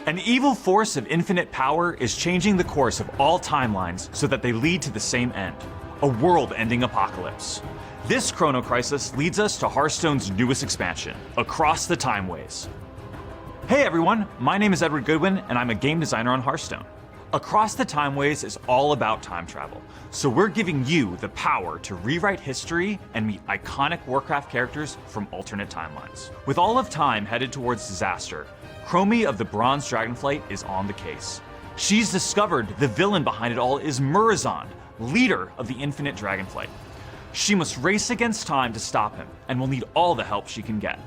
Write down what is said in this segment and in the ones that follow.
An evil force of infinite power is changing the course of all timelines so that they lead to the same end, a world-ending apocalypse. This Chrono Crisis leads us to Hearthstone's newest expansion, Across the Timeways. Hey everyone, my name is Edward Goodwin, and I'm a game designer on Hearthstone. Across the Timeways is all about time travel, so we're giving you the power to rewrite history and meet iconic Warcraft characters from alternate timelines. With all of time headed towards disaster, Cromi of the Bronze Dragonflight is on the case. She's discovered the villain behind it all is Murozond, leader of the Infinite Dragonflight. She must race against time to stop him, and will need all the help she can get.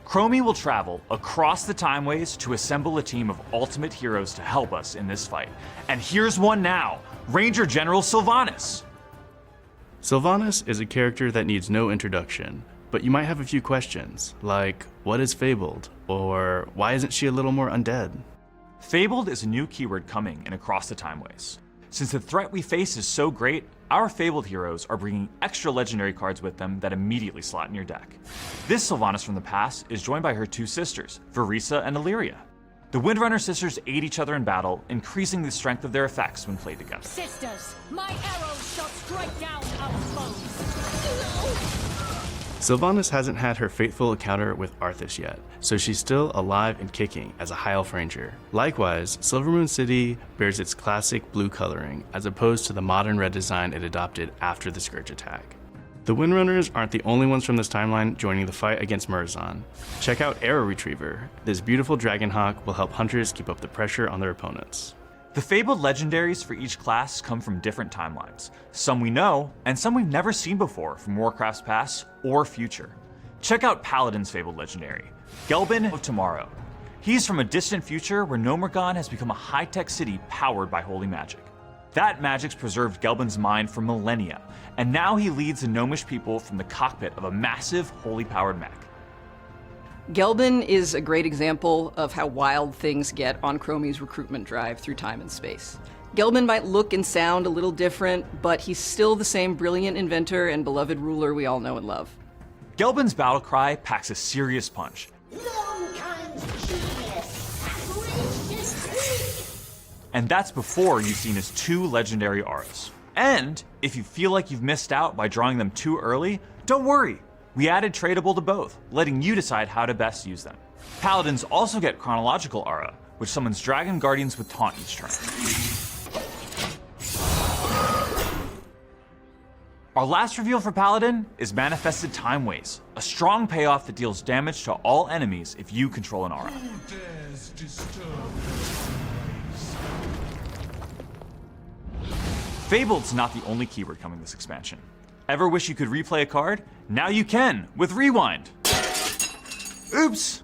Cromi will travel across the timeways to assemble a team of ultimate heroes to help us in this fight. And here's one now, Ranger General Sylvanas. Sylvanas is a character that needs no introduction, but you might have a few questions, like what is Fabled, or why isn't she a little more undead? Fabled is a new keyword coming in Across the Timeways. Since the threat we face is so great, our Fabled heroes are bringing extra legendary cards with them that immediately slot in your deck. This Sylvanas from the past is joined by her two sisters, Verisa and Illyria. The Windrunner sisters aid each other in battle, increasing the strength of their effects when played together. Sisters, my arrows shall strike down our foes. Sylvanas hasn't had her fateful encounter with Arthas yet, so she's still alive and kicking as a High Elf Ranger. Likewise, Silvermoon City bears its classic blue coloring, as opposed to the modern red design it adopted after the Scourge attack. The Windrunners aren't the only ones from this timeline joining the fight against Murozond. Check out Arrow Retriever. This beautiful Dragonhawk will help hunters keep up the pressure on their opponents. The Fabled legendaries for each class come from different timelines. Some we know, and some we've never seen before from Warcraft's past or future. Check out Paladin's Fabled legendary, Gelbin of Tomorrow. He's from a distant future where Nomergon has become a high-tech city powered by holy magic. That magic's preserved Gelbin's mind for millennia, and now he leads the gnomish people from the cockpit of a massive, holy-powered mech. Gelbin is a great example of how wild things get on Cromi's recruitment drive through time and space. Gelbin might look and sound a little different, but he's still the same brilliant inventor and beloved ruler we all know and love. Gelbin's battle cry packs a serious punch. And that's before you've seen his two legendary auras. And if you feel like you've missed out by drawing them too early, don't worry. We added tradable to both, letting you decide how to best use them. Paladins also get chronological aura, which summons Dragon Guardians with taunt each turn. Our last reveal for Paladin is Manifested Timeways, a strong payoff that deals damage to all enemies if you control an aura. Fabled's not the only keyword coming this expansion. Ever wish you could replay a card? Now you can, with Rewind. Oops.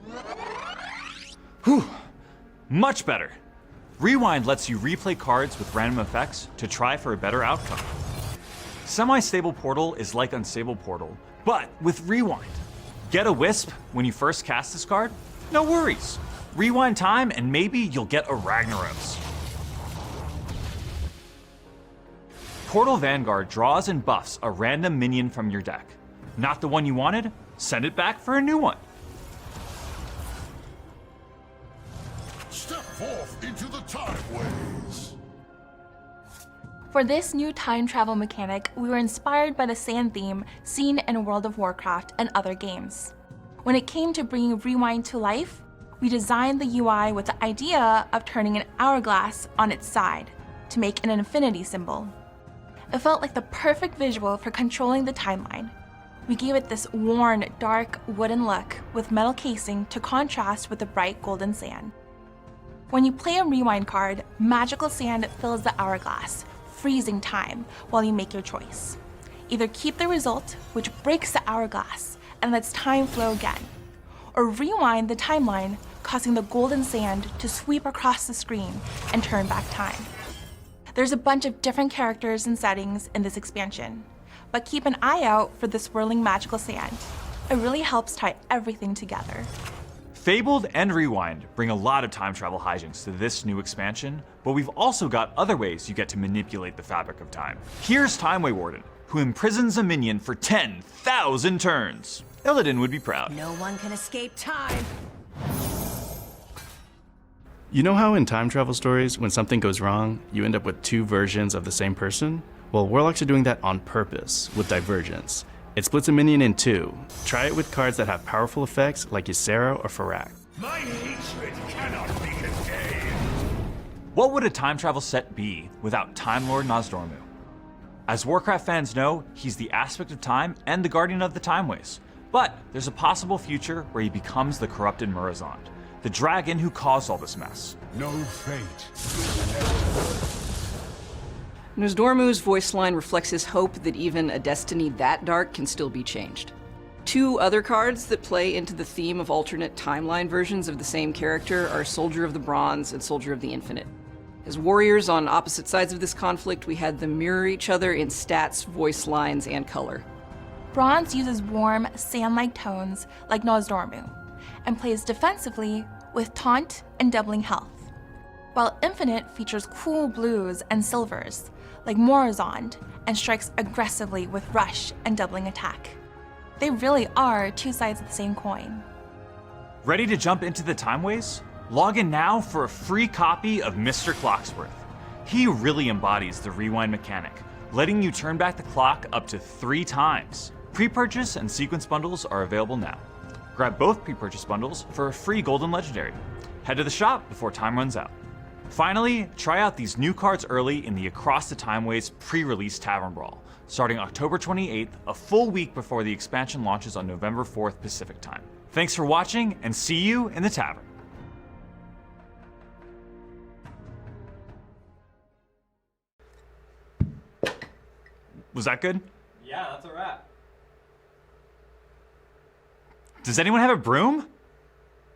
Whew. Much better. Rewind lets you replay cards with random effects to try for a better outcome. Semi-stable Portal is like Unstable Portal, but with Rewind. Get a Wisp when you first cast this card? No worries. Rewind time and maybe you'll get a Ragnaros. Portal Vanguard draws and buffs a random minion from your deck. Not the one you wanted? Send it back for a new one. Step forth into the timeways. For this new time travel mechanic, we were inspired by the sand theme seen in World of Warcraft and other games. When it came to bringing Rewind to life, we designed the UI with the idea of turning an hourglass on its side to make an infinity symbol. It felt like the perfect visual for controlling the timeline. We gave it this worn, dark, wooden look with metal casing to contrast with the bright golden sand. When you play a Rewind card, magical sand fills the hourglass, freezing time while you make your choice. Either keep the result, which breaks the hourglass and lets time flow again, or rewind the timeline, causing the golden sand to sweep across the screen and turn back time. There's a bunch of different characters and settings in this expansion, but keep an eye out for the swirling magical sand. It really helps tie everything together. Fabled and Rewind bring a lot of time travel hijinks to this new expansion, but we've also got other ways you get to manipulate the fabric of time. Here's Timeway Warden, who imprisons a minion for 10,000 turns. Illidan would be proud. No one can escape time. You know how in time travel stories, when something goes wrong, you end up with two versions of the same person? Well, Warlocks are doing that on purpose with Divergence. It splits a minion in two. Try it with cards that have powerful effects like Ysera or Farak. My hatred cannot be contained. What would a time travel set be without Time Lord Nozdormu? As Warcraft fans know, he's the aspect of time and the guardian of the Timeways. But there's a possible future where he becomes the corrupted Murozond, the dragon who caused all this mess. No fate. Nozdormu's voice line reflects his hope that even a destiny that dark can still be changed. Two other cards that play into the theme of alternate timeline versions of the same character are Soldier of the Bronze and Soldier of the Infinite. As warriors on opposite sides of this conflict, we had them mirror each other in stats, voice lines, and color. Bronze uses warm, sand-like tones like Nozdormu, and plays defensively with taunt and doubling health, while Infinite features cool blues and silvers like Murozond and strikes aggressively with rush and doubling attack. They really are two sides of the same coin. Ready to jump into the Timeways? Log in now for a free copy of Mr. Clocksworth. He really embodies the rewind mechanic, letting you turn back the clock up to 3 times. Pre-purchase and sequence bundles are available now. Grab both pre-purchase bundles for a free Golden Legendary. Head to the shop before time runs out. Finally, try out these new cards early in the Across the Timeways pre-release Tavern Brawl, starting October 28th, a full week before the expansion launches on November 4th Pacific Time. Thanks for watching, and see you in the tavern. Was that good? Yeah, that's a wrap. Does anyone have a broom?